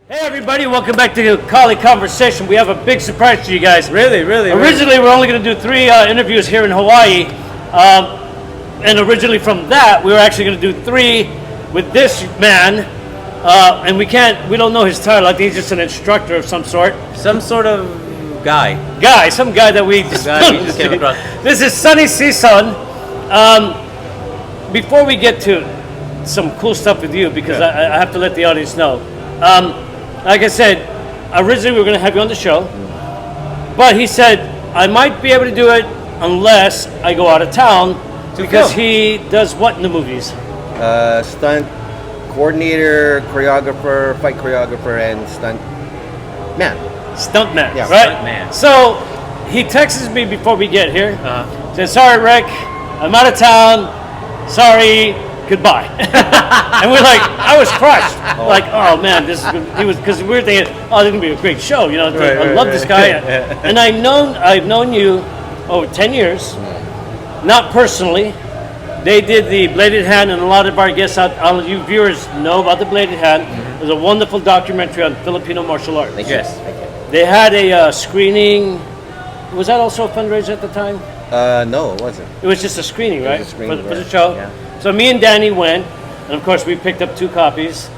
Hey everybody, welcome back to Konversation. We have a big surprise to you guys. Really? Originally, we're only going to do 3 interviews here in Hawaii. And originally from that, we were actually going to do 3 with this man. And we don't know his title. I think he's just an instructor of some sort. Some sort of guy. Some guy that we just came across. This is Sunny Season. Before we get to some cool stuff with you, because I have to let the audience know. Like I said, originally we were going to have you on the show, but he said, I might be able to do it unless I go out of town, because he does what in the movies? Stunt coordinator, choreographer, fight choreographer, and stunt man. Stuntman, Yeah, right? Stuntman. So he texts me before we get here, says, sorry Rick, I'm out of town, sorry, goodbye. And we're like, I was crushed. Like, oh man, because we were thinking, oh, this is gonna be a great show. You know, I love this guy. And I've known you over 10 years, not personally. They did the Bladed Hand, and a lot of our guests all of you viewers know about the Bladed Hand. It was a wonderful documentary on Filipino martial arts. Yes. They had a screening. Was that also a fundraiser at the time? No, it wasn't. It was just a screening, right? A screening, for the right. show. Yeah. So me and Danny went, and of course we picked up 2 copies,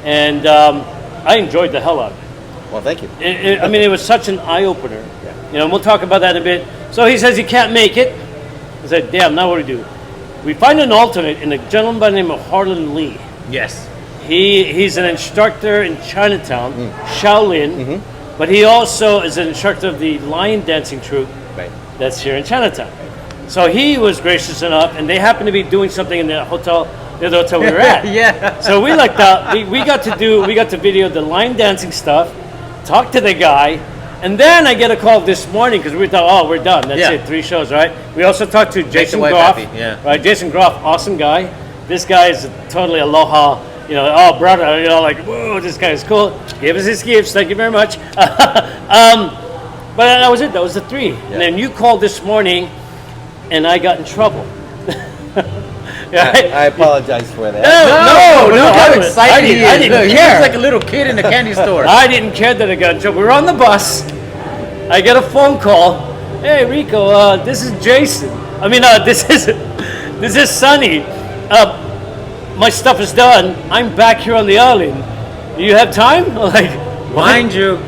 and I enjoyed the hell out of it. Well, thank you. It was such an eye opener. Yeah. You know, and we'll talk about that in a bit. So he says he can't make it. I said, damn, now what do we do? We find an alternate in a gentleman by the name of Harlan Lee. Yes. He's an instructor in Chinatown, Shaolin, but he also is an instructor of the lion dancing troupe that's here in Chinatown. So he was gracious enough, and they happened to be doing something in the other hotel we were at. Yeah. So we lucked out. We got to video the line dancing stuff, talk to the guy, and then I get a call this morning because we thought, oh, we're done. That's it, 3 shows, right? We also talked to Jason Groff. Right, Jason Groff, awesome guy. This guy is totally aloha. You know, oh brother, you know, like, whoa, this guy is cool. Gave us his gifts. Thank you very much. But that was it. That was the 3. Yeah. And then you called this morning, and I got in trouble. I apologize for that. No, look how excited he is. I didn't He care. looks like a little kid in the candy store. I didn't care that I got in trouble. We were on the bus. I get a phone call. Hey Rico, this is Jason. This is Sunny. My stuff is done. I'm back here on the island. Do you have time? I'm like, Mind you,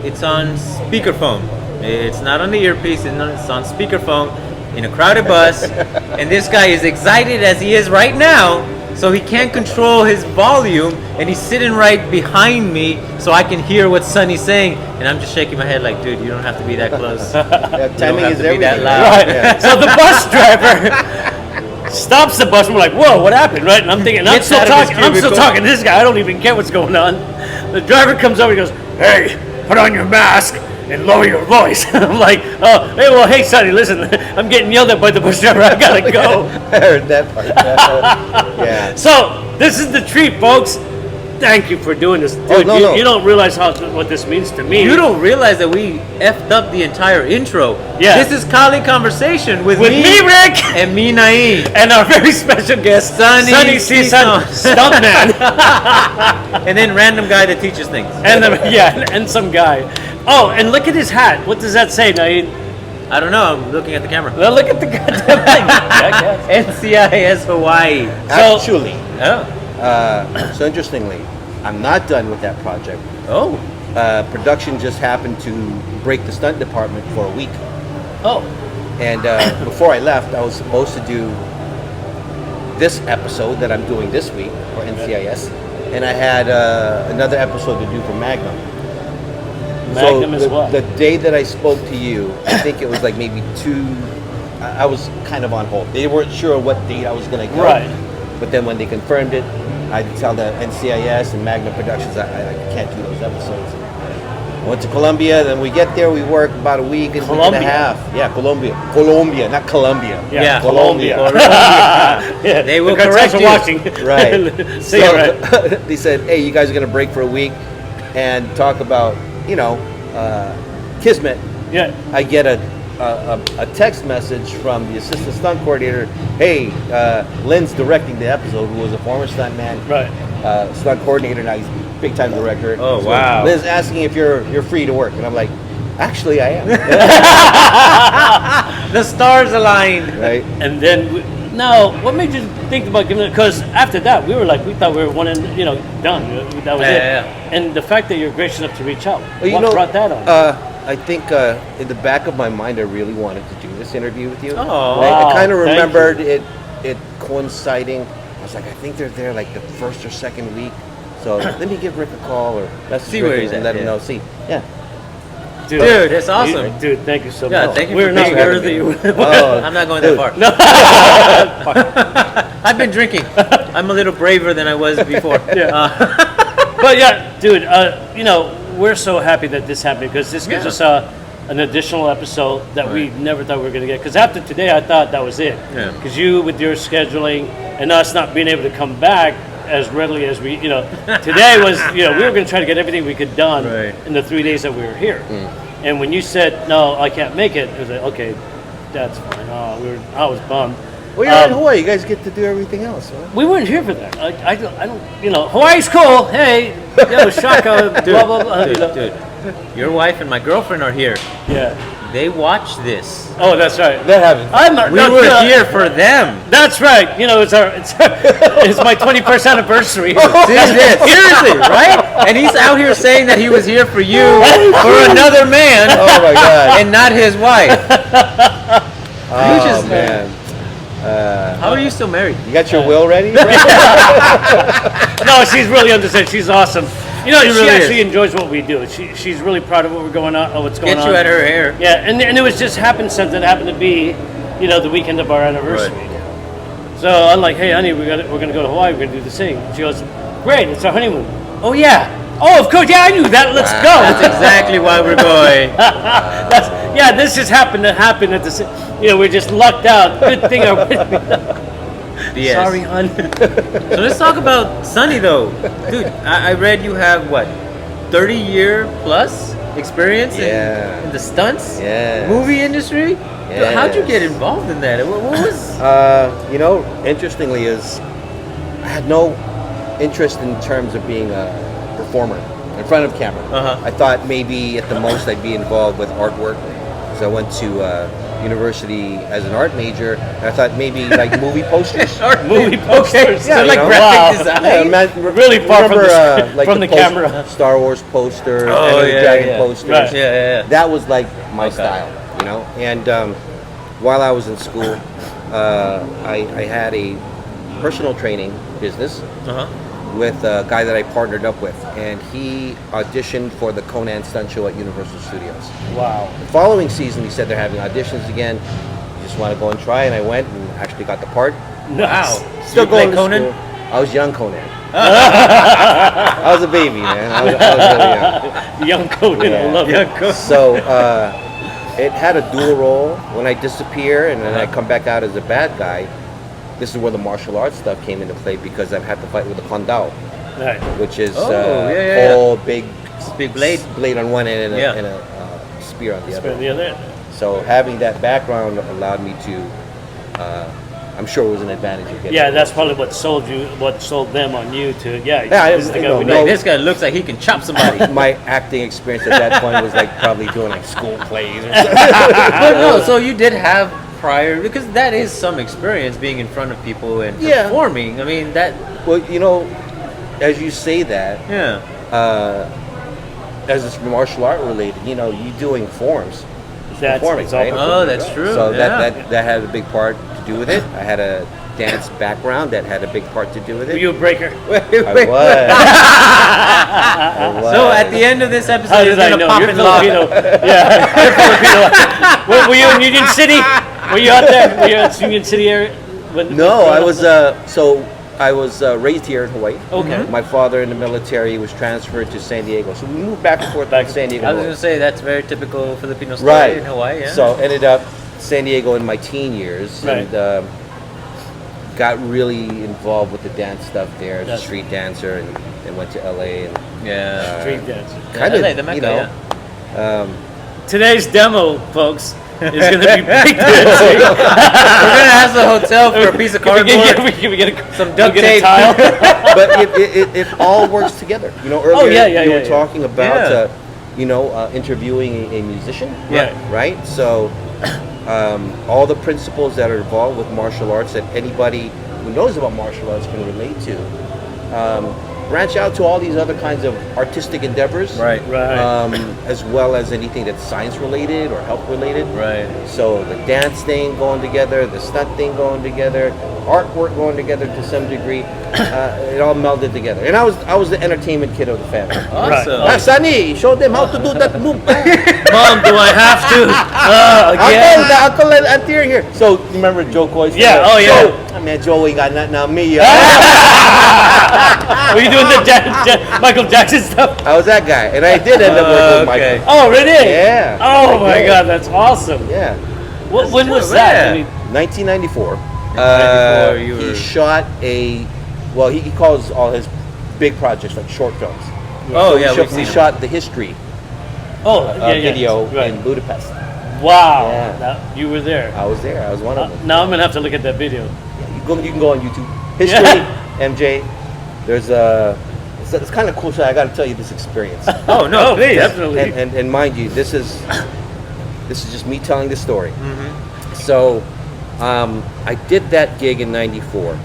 it's on speakerphone. It's not on the earpiece. It's on speakerphone in a crowded bus. And this guy is excited as he is right now, so he can't control his volume, and he's sitting right behind me so I can hear what Sunny's saying. And I'm just shaking my head like, dude, you don't have to be that close. Timing is be that everything. loud. right. Yeah. So the bus driver stops the bus, and we're like, whoa, what happened, right? And I'm thinking, I'm still talking to this guy. I don't even care what's going on. The driver comes over, he goes, hey, put on your mask and lower your voice. I'm like, oh, hey, Sonny, listen, I'm getting yelled at by the bus driver. I gotta go. I heard that part. Yeah. So this is the treat, folks. Thank you for doing this, dude. No. You don't realize what this means to me. You don't realize that we effed up the entire intro. Yeah. This is Kali Conversation with me, Rick, and me, Naeem. and our very special guest, Sunny Season, Stuntman, And then random guy that teaches things. and some guy. Oh, and look at his hat. What does that say, Naeem? I don't know. I'm looking at the camera. Well, look at the goddamn thing. NCIS Hawaii. Actually, Oh. so interestingly, I'm not done with that project. Oh. Production just happened to break the stunt department for a week. Oh, And before I left, I was supposed to do this episode that I'm doing this week for NCIS, and I had another episode to do for Magnum. Magnum is the, what? The day that I spoke to you, I think it was like maybe 2. I was kind of on hold. They weren't sure what date I was going to go. Right. But then when they confirmed it, I had to tell the NCIS and Magnum Productions I can't do those episodes. I went to Colombia, then we get there, we work about a week and a half. Yeah, Colombia, not Colombia. Yeah, Colombia. yeah. They will the cartels correct are you. watching. Right. Say it right. They said, hey, you guys are going to break for a week and talk about, Kismet. Yeah. I get a text message from the assistant stunt coordinator. Hey, Lynn's directing the episode, who was a former stuntman, Right. stunt coordinator. Now he's big time director. Oh, wow. Liz asking if you're free to work, and I'm like, actually, I am. The stars aligned. Right? And then, now, what made you think about giving it? Because after that, we thought we were one and, done. That was it. Yeah. And the fact that you're gracious enough to reach out, Well, what brought that on? I think in the back of my mind, I really wanted to do this interview with you. Oh. Wow, I kind of thank remembered it coinciding. I was like, I think they're there like the first or second week. So let me give Rick a call or message See Rick where he's and at, let him yeah. know. See, yeah. Dude, that's awesome. Dude, thank you so Yeah, much. thank you We're for not being worthy. Oh, I'm not going dude. that far. I've been drinking. I'm a little braver than I was before. Yeah. But yeah, dude, we're so happy that this happened because this gives us an additional episode that we never thought we were going to get. Because after today, I thought that was it. Yeah. Because you, with your scheduling and us not being able to come back as readily as we, today was, we were going to try to get everything we could done Right. in the 3 days that we were here. And when you said, no, I can't make it, it was like, okay, that's fine. I was bummed. Well, you're in Hawaii. You guys get to do everything else, huh? We weren't here for that. I don't, Hawaii's cool. Hey, shaka, blah, blah, blah. Dude, your wife and my girlfriend are here. Yeah. They watch this. Oh, that's right. That happens. We were here for them. That's right. It's my 21st anniversary. Seriously, right? And he's out here saying that he was here for you, for another man, Oh my God. and not his wife. Oh man. How are you still married? You got your will ready? No, she's really understanding. She's awesome. She really actually enjoys what we do. She's really proud of what's going on. Get you at her hair. Yeah, and it was just happenstance that happened to be, the weekend of our anniversary. So I'm like, hey, honey, we're gonna go to Hawaii. We're gonna do this thing. She goes, great. It's our honeymoon. Oh yeah. Oh, of course. Yeah, I knew that. Let's go. That's exactly why we're going. This just happened to happen at the. We're just lucked out. Good thing our Yes. Sorry, hon. So let's talk about Sunny though. Dude, I read you have 30-year plus experience in the stunts movie industry? Dude, how'd you get involved in that? What was interestingly is I had no interest in terms of being a performer in front of camera. I thought maybe at the most I'd be involved with artwork. So I went to university as an art major. And I thought maybe like movie posters. Movie posters. So like graphic design. Really far from the post- camera. Star Wars poster, Oh, Enter the yeah, Dragon yeah. posters. Right. Yeah. That was like my Okay. style, And while I was in school, I had a personal training business with a guy that I partnered up with, and he auditioned for the Conan stunt show at Universal Studios. Wow. The following season, he said they're having auditions again. You just want to go and try, and I went and actually got the part. Nice. Still You play going to Conan? school. I was young Conan. I was a baby, man. I was really young. Young Conan, I love it. So it had a dual role. When I disappear and then I come back out as a bad guy, this is where the martial arts stuff came into play because I've had to fight with the kondao, Right. which is yeah. big blade. blade on one end and Yeah. a spear on the other. The other. So having that background allowed me to, I'm sure it was an advantage of getting. Yeah, that's probably what sold them on you to. Yeah, Yeah, this is the guy we no. need. Like, this guy looks like he can chop somebody. My acting experience at that point was like probably doing like school plays or something. But no, so you did have prior, because that is some experience being in front of people and performing. I mean, that. Well, as you say that, as it's martial art related, you doing forms. Performing, it's all right? Oh, that's true. So that had a big part to do with it. I had a dance background that had a big part to do with Were it. you a breaker? I was. So at the end of this How episode, he's did I gonna know? pop You're in love. Filipino. Yeah, you're Filipino. Were you in Union City? Were you out there? Were you in Union City area? No, I was. I was raised here in Hawaii. Okay. My father in the military was transferred to San Diego, so we moved back and forth to San Diego. I was gonna say that's very typical Filipino story Right. in Hawaii. Yeah. So ended up San Diego in my teen years, Right. and got really involved with the dance stuff there. As a That's- street dancer, and went to LA and yeah. Street dancer. kind of, LA, the Mecca, Today's Today's demo, folks, is going to be big dancing. We're gonna ask the hotel for a piece of cardboard, we get some duct get a tape. tile. But it all works together. You know, earlier you were talking about interviewing a musician. Yeah. Right. So all the principles that are involved with martial arts that anybody who knows about martial arts can relate to. Branch out to all these other kinds of artistic endeavors, Right. as well as anything that's science related or health related. Right. So the dance thing going together, the stunt thing going together, artwork going together to some degree, it all melded together. And I was the entertainment kid of the family. Awesome. Sonny, show them how to do that move. Mom, do I have to? Again? Uncle and Auntie are here. So you remember Joe Coy? Yeah. Oh yeah. I mean, Joe ain't got nothing on me. Were you doing the Michael Jackson stuff? I was that guy, and I did end up working with okay. Michael. Oh, really? Yeah. Oh my Yeah. God, that's awesome. Yeah. When was true, that? yeah. I mean, 1994. 1994, you He were- shot he calls all his big projects like short films. Oh So yeah, we've we seen shot the history video right. in Budapest. Wow, Yeah. you were there. I was there. I was one of them. Now I'm gonna have to look at that video. Yeah, you can go on YouTube. History, MJ. There's it's kind of cool. So I got to tell you this experience. Oh no, please. Definitely. and mind you, this is just me telling the story. Mm-hmm. So I did that gig in '94,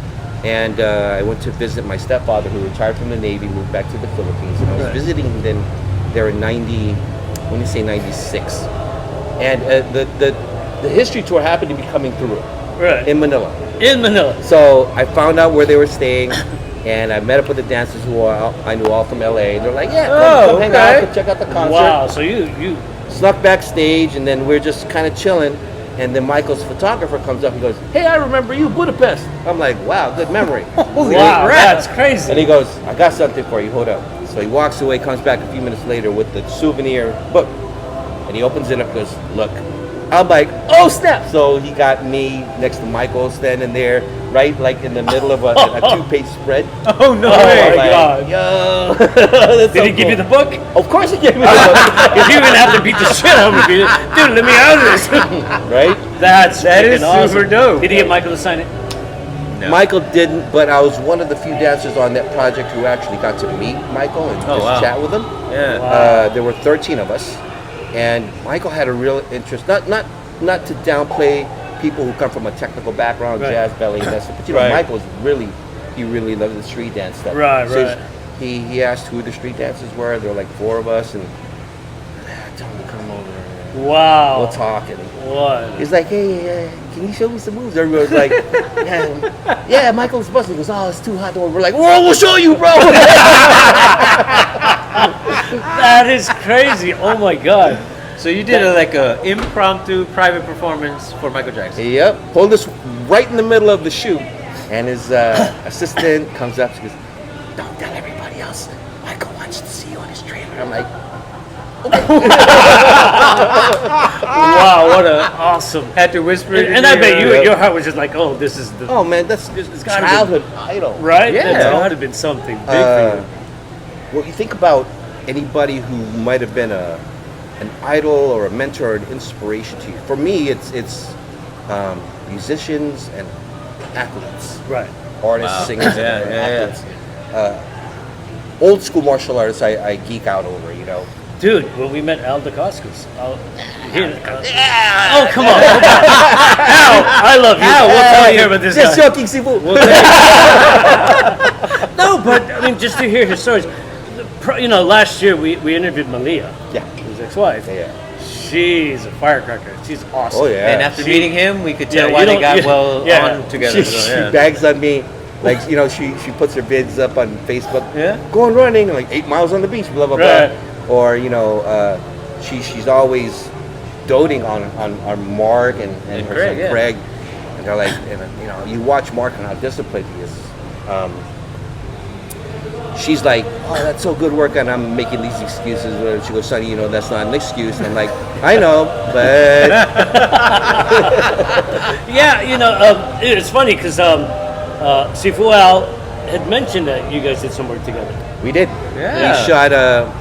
and I went to visit my stepfather, who retired from the Navy, moved back to the Philippines, and I was Right. visiting him there in '96, and the history tour happened to be coming through Right. in Manila. In Manila. So I found out where they were staying, and I met up with the dancers who I knew all from LA. They're like, "Yeah, come hang out, come check out the concert." Wow. So you. Snuck backstage, and then we're just kind of chilling. And then Michael's photographer comes up and goes, "Hey, I remember you, Budapest." I'm like, "Wow, good memory." Wow, that's crazy. And he goes, "I got something for you. Hold up." So he walks away, comes back a few minutes later with the souvenir book, and he opens it up and goes, "Look." I'm like, "Oh snap!" So he got me next to Michael standing there, right, like in the middle of a two-page spread. Oh no Oh, way. my God. Yo. Did he give you the book? Of course he gave me the book. If you're gonna have to beat the shit out of me, dude, let me out of this. Right? That is freaking awesome. super dope. Did he get Michael to sign it? No. Michael didn't, but I was one of the few dancers on that project who actually got to meet Michael and Oh, just wow. chat with him. Yeah. Wow. There were 13 of us, and Michael had a real interest. Not to downplay people who come from a technical background, Right. jazz, belly, and that stuff. But you know, Right. Michael's he really loved the street dance stuff. Right, So right. He asked who the street dancers were. There were like 4 of us, and tell him to come over. Wow. We'll talk, and What? he's like, "Hey, can you show me some moves?" Everyone was like, "Yeah, Michael's busting." He goes, "Oh, it's too hot." We're like, "Whoa, we'll show you, bro." That is crazy. Oh my God. So you did like a impromptu private performance for Michael Jackson. Yep, pulled us right in the middle of the shoot, and his assistant comes up. She goes, "Don't tell everybody else. Michael wants to see you on his trailer." I'm like, Wow, what a awesome. Had to whisper it. And I bet your heart was just like, oh, this is the "Oh man, that's It's gotta be- childhood idol." right. Yeah. That's gotta have been something big for you. Well, you think about anybody who might have been an idol or a mentor or an inspiration to you. For me, it's musicians and athletes, Right. artists, Wow. singers, Yeah, and yeah, yeah. athletes. Old school martial artists, I geek out over. You know. Dude, when we met Al Dacascos. Oh, come on. Al, I love you. Al, we'll tell you here about this Just guy. joking, Sifu. No, but I mean, just to hear his stories. You know, last year we interviewed Malia, Yeah. his ex-wife. Yeah. She's a firecracker. She's awesome. Oh yeah. And after She- meeting him, we could Yeah, tell you why they don't- got yeah, well yeah. on together. She So, yeah. bags on me, like you know, she puts her vids up on Facebook. Yeah. Going running, like 8 miles on the beach, blah blah Right. blah. Or you know, she's always doting on Mark and And her Craig, son yeah. Craig, and they're like, and, you know, you watch Mark and how disciplined he is. She's like, "Oh, that's so good work," and I'm making these excuses. She goes, "Sonny, you know that's not an excuse." And I'm like, "I know, but." Yeah, you know, it's funny because Sifu Al had mentioned that you guys did some work together. We did. Yeah. We shot a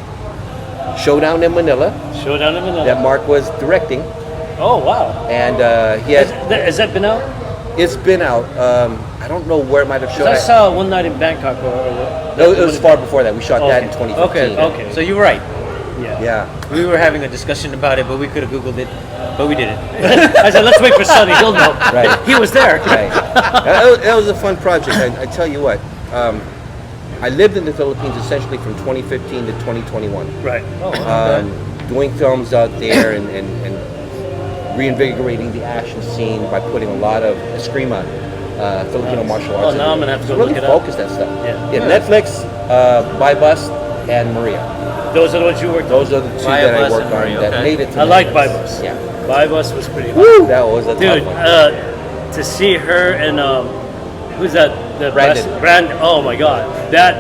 Showdown in Manila Showdown in Manila. that Mark was directing. Oh wow! And he Has that been out? it's been out. I don't know where it might have 'Cause shown. I saw One Night in Bangkok. No, it was far before that. We shot that in Okay. 2015. Okay. So you're right. Yeah. Yeah. We were having a discussion about it, but we could have Googled it, but we didn't. I said, let's wait for Sonny. He'll know. Right. He was there. Right. That was a fun project. I tell you what. I lived in the Philippines essentially from 2015 to 2021. Right. Doing films out there and reinvigorating the action scene by putting a lot of Eskrima, Filipino martial arts. now I'm gonna have to go really look it up. focus that stuff. Yeah. Netflix, By Bus, and Maria. Those are the ones you worked on. Those are the two By that I Bus worked and on Maria, that okay. made it to I like Netflix. By Bus. Yeah. By Bus was pretty Woo! That was a Dude, tough one. to see her and who's that? The Brandon. Brandon. Oh my God, that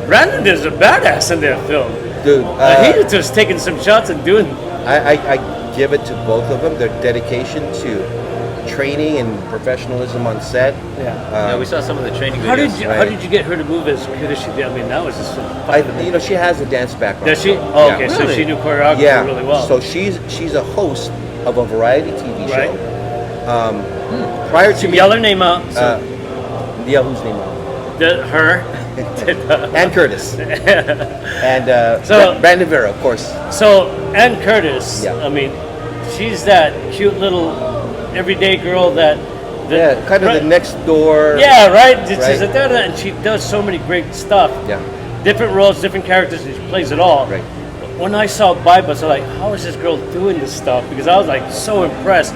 Brandon is a badass in that film. Dude, He was just taking some shots and doing. I give it to both of them. Their dedication to training and professionalism on set. Yeah, we saw some of the training videos. How did you get her to move as good as she did? I mean, that was just. She has a dance background. Does she? Yeah. Oh, okay, so Really? she knew choreography Yeah. really well. So she's a host of a variety TV show. Right. Prior to me, Yell her name out. So yeah, whose name? her. Ann Curtis. And So- Brandon Vera, of course. So Ann Curtis. Yeah. I mean, she's that cute little everyday girl that. Yeah, kind of right- the next door. Yeah, right. She's Right. like that, and she does so many great stuff. Yeah. Different roles, different characters, and she plays it all. Right. When I saw By Bus, I was like, how is this girl doing this stuff? Because I was like so impressed.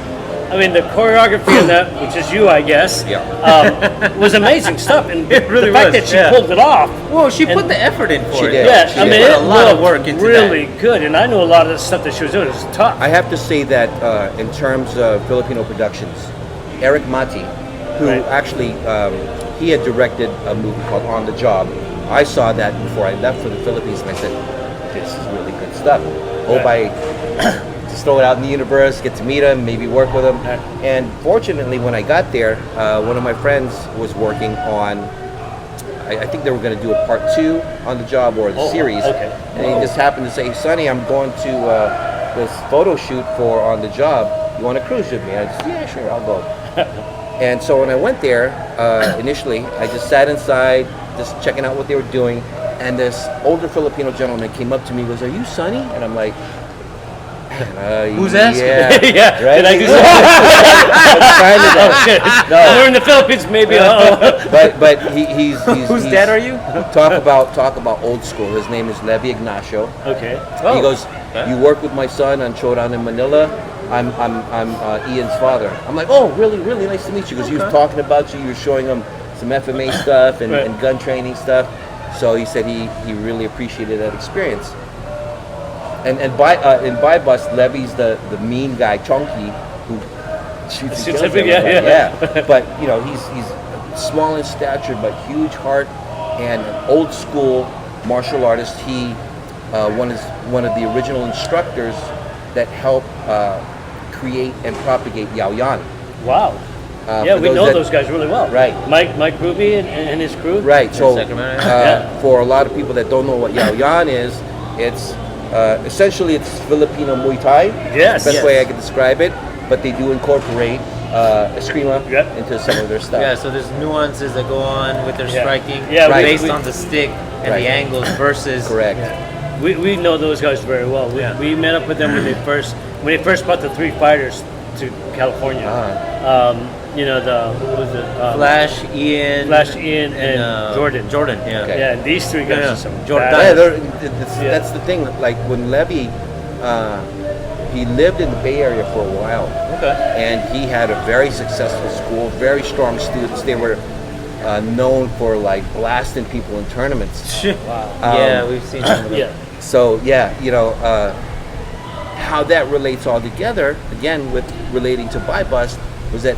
I mean, the choreography in that, which is you, I guess, Yeah. was amazing stuff. And It really the fact was, that she yeah. pulled it off. Whoa, she put And- the effort in for She it. did. Yeah, She I did. mean, Put it a lot of looked work into really that. good. And I know a lot of the stuff that she was doing was tough. I have to say that in terms of Filipino productions, Eric Mati, who Right. actually he had directed a movie called On the Job. I saw that before I left for the Philippines, and I said, "This is really good stuff." Hope I just throw it out in the universe, get to meet him, maybe work with him. Right. And fortunately, when I got there, one of my friends was working on. I think they were going to do a part 2 on the job or the Oh, series, okay. and he just happened to say, "Sonny, I'm going to this photo shoot for On the Job. You want to cruise with me?" I said, "Yeah, sure, I'll go." And so when I went there, initially, I just sat inside, just checking out what they were doing, and this older Filipino gentleman came up to me and goes, "Are you Sonny?" And I'm like, Who's asking? Yeah, Yeah. right? Did I do something? Kind of Oh that. shit! No. We're in the Philippines, maybe. But he's Whose he's- dad are you? Talk about old school. His name is Levi Ignacio. Okay. He goes, okay. "You work with my son on Showdown in Manila. I'm Ian's father." I'm like, "Oh, really, really nice to meet you." Because he was talking about you. You were showing him some FMA stuff and, Right. and gun training stuff. So he said he really appreciated that experience. And in By Bus, Levy's the mean guy, Chonky, who shoots and kills Shoots everybody. yeah. But he's small in stature but huge heart and an old school martial artist. He one of the original instructors that helped create and propagate Yao Yan. Wow. Yeah, for we those know that- those guys really well. Right. Mike Ruby and his crew. Right. So Sacramento, yeah. for a lot of people that don't know what Yao Yan is, it's essentially it's Filipino Muay Thai. Yes. Best Yes. way I could describe it. But they do incorporate Eskrima Yep. into some of their stuff. Yeah, so there's nuances that go on with their Yeah. striking Yeah, Right. based we- on the stick and Right. the angles versus Correct. Yeah. We know those guys very well. Yeah. We met up with them when they first brought the 3 fighters to California. You know what was it? Flash, Ian, Flash, Ian, and Jordan. Jordan, yeah. Okay. Yeah, and these 3 guys Yeah. are some Jordan. Yeah, badass. Yeah. that's the thing. Like when Levy, he lived in the Bay Area for a while, Okay. and he had a very successful school, very strong students. They were known for like blasting people in tournaments. Wow. Yeah, we've seen some of them. Yeah. So yeah, how that relates all together again with relating to By Bus was that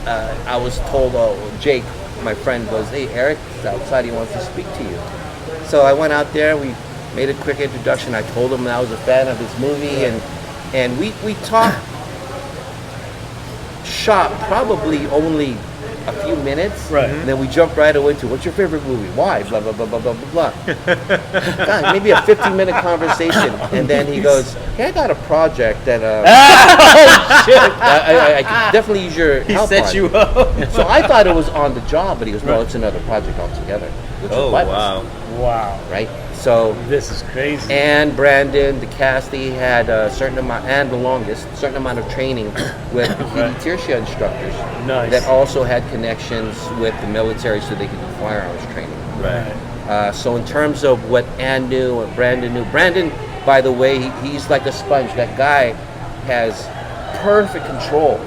I was told, Jake, my friend, goes, "Hey, Eric is outside. He wants to speak to you." So I went out there. We made a quick introduction. I told him I was a fan of his movie, and we talked shop probably only a few minutes, Right. and then we jump right away to what's your favorite movie? Why? Blah blah blah blah blah blah blah. God, maybe a 15-minute conversation, and then he goes, "Hey, I got a project that Oh shit! I could definitely use your He help set on." you up. So I thought it was on the job, but he goes, "No, it's another project altogether." Which Oh, was wow. Wow, right? So. this is crazy. And Brandon, the cast, he had a certain amount, and the longest, certain amount of training with Right. Tirsia instructors Nice. that also had connections with the military so they could do firearms training. Right. So in terms of what Ann knew and Brandon knew, Brandon, by the way, he's like a sponge. That guy has perfect control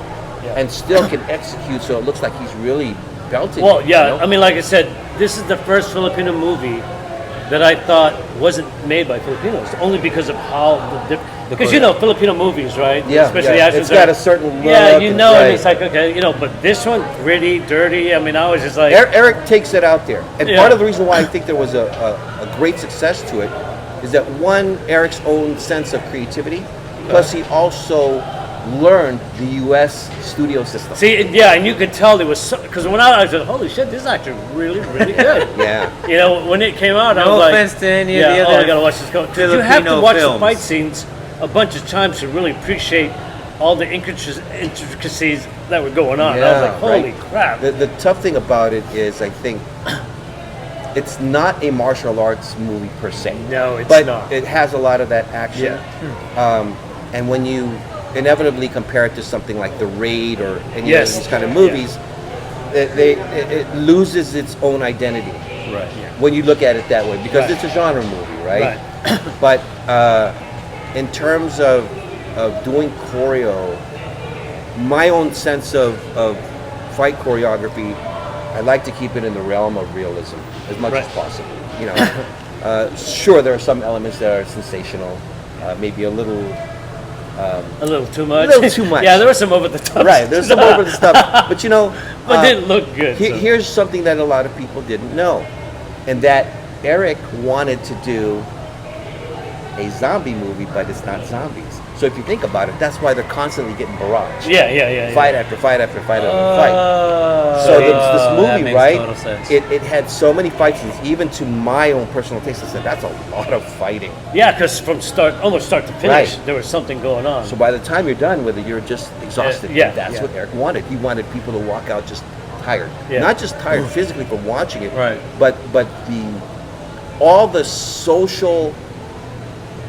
Yeah. and still can execute, so it looks like he's really belted. Well, it, yeah. you know? I mean, like I said, this is the first Filipino movie that I thought wasn't made by Filipinos, only because of how because Filipino movies, right? Yeah, Especially yeah. the It's actions got are- a certain Yeah, look you and- know, and right. it's like okay, but this one gritty, dirty. I mean, I was just like, Eric takes it out there, and Yeah. part of the reason why I think there was a great success to it is that one, Eric's own sense of creativity, plus he also learned the U.S. studio system. see, and you could tell there was because when I was like, holy shit, this is actually really, really good. Yeah, When it came out, I No was like, offense to any of yeah, the oh, I other gotta watch this. Because you have to Filipino watch films. the fight scenes a bunch of times to really appreciate all the intricacies that were going on. I was like, holy right. crap. The tough thing about it is, I think, it's not a martial arts movie per se. No, it's but not. it has a lot of that action. Yeah. And when you inevitably compare it to something like The Raid or any Yes. of these kind of movies, it loses its own identity. Right. Yeah. When you look at it that way, because Right. it's a genre movie, right? Right. But in terms of doing choreo, my own sense of fight choreography, I like to keep it in the realm of realism as much as Right. possible. Sure, there are some elements that are sensational, maybe a little. A little too much. A little too much. Yeah, there was some over the top. Right, there's some over the stuff, but But it didn't look good. so. Here's something that a lot of people didn't know, and that Eric wanted to do a zombie movie, but it's not zombies. So if you think about it, that's why they're constantly getting barraged. Yeah. Fight after fight after fight after fight. Oh, So yeah. this that movie, makes right? total sense. It had so many fight scenes, even to my own personal taste. I said that's a lot of fighting. Yeah, because from almost start to finish, Right. there was something going on. So by the time you're done with it, you're just exhausted. Yeah, And that's yeah. what Eric wanted. He wanted people to walk out just tired, Yeah. not just tired physically from watching it, Right. but all the social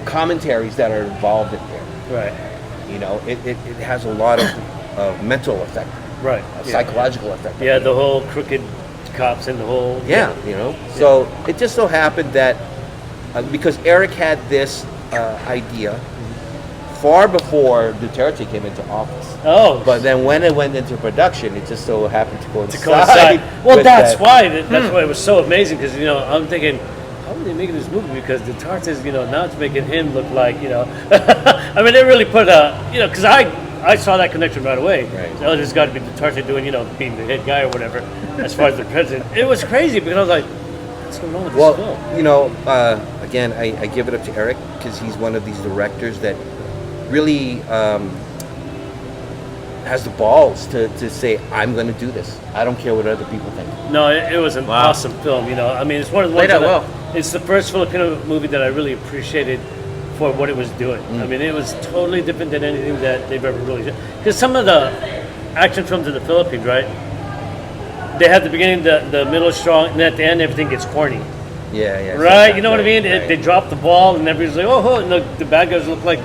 commentaries that are involved in there. Right. It has a lot of mental effect, Right. psychological effect. Yeah, the whole crooked cops and the whole. Yeah, So it just so happened that because Eric had this idea far before Duterte came into office. Oh. But then when it went into production, it just so happened to coincide. to coincide. Well, with that's that. why. That's why it was so amazing because I'm thinking, how are they making this movie? Because the Tartas, now it's making him look like, I mean, they really put because I saw that connection right away. Right. So, there's got to be Duterte doing, being the head guy or whatever, as far as the president. It was crazy because I was like, what's going on with this film? Well, again, I give it up to Eric because he's one of these directors that really has the balls to say, I'm going to do this. I don't care what other people think. No, it was an Wow. awesome film. I mean, it's one of the Played ones out that well. it's the first Filipino movie that I really appreciated for what it was doing. I mean, it was totally different than anything that they've ever really done. Because some of the action films in the Philippines, right? They have the beginning, the middle is strong, and at the end everything gets corny, Yeah. right? You know what I mean? Right. They drop the ball, and everybody's like, oh, and the bad guys look like,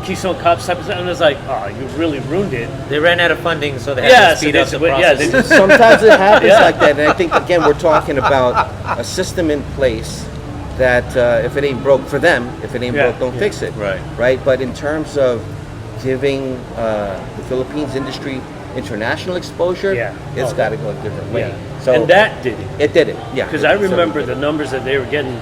Keystone Cops type of stuff, and it's like, oh, you really ruined it. They ran out of funding, so they had Yeah, to so speed they up the just- yeah, process. they just- Sometimes it happens Yeah. like that, and I think again we're talking about a system in place that if it ain't broke for them, if it ain't Yeah. broke, don't Yeah. fix it. Right. But in terms of giving the Philippines industry international exposure, Yeah. it's Oh, got to go a different way. Yeah. So And that did it. it did it. Yeah. Because it I certainly remember did the it. numbers that they were getting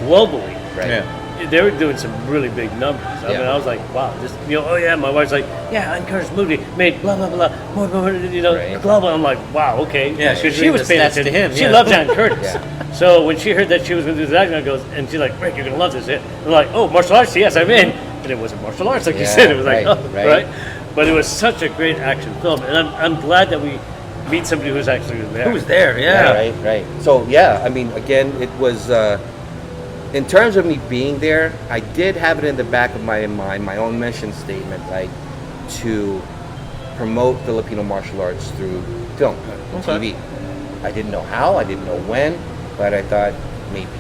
globally. Right. Yeah. They were doing some really big numbers. I mean, Yeah. I was like, wow, this, oh yeah, my wife's like, yeah, Uncur's movie made blah, blah, blah, more, Right. blah, blah. I'm like, wow, okay. Yeah, she was she reading was the paying stats to attention. him, She yeah. loves Ann Curtis. Yeah. So when she heard that she was going to do this action, goes, and she's like, Rick, you're going to love this. I'm like, oh, martial arts? Yes, I'm in. And it wasn't martial arts, like you Yeah, said. It was like, right, oh, right. right. But it was such a great action film. And I'm glad that we meet somebody who's actually there. Who's there? Yeah. Right. So yeah, I mean, again, it was. In terms of me being there, I did have it in the back of my mind, my own mission statement, like to promote Filipino martial arts through film, TV. I didn't know how, I didn't know when, but I thought maybe.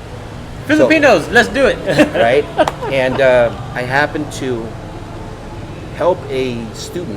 Filipinos, let's do it. Right? And I happened to help a student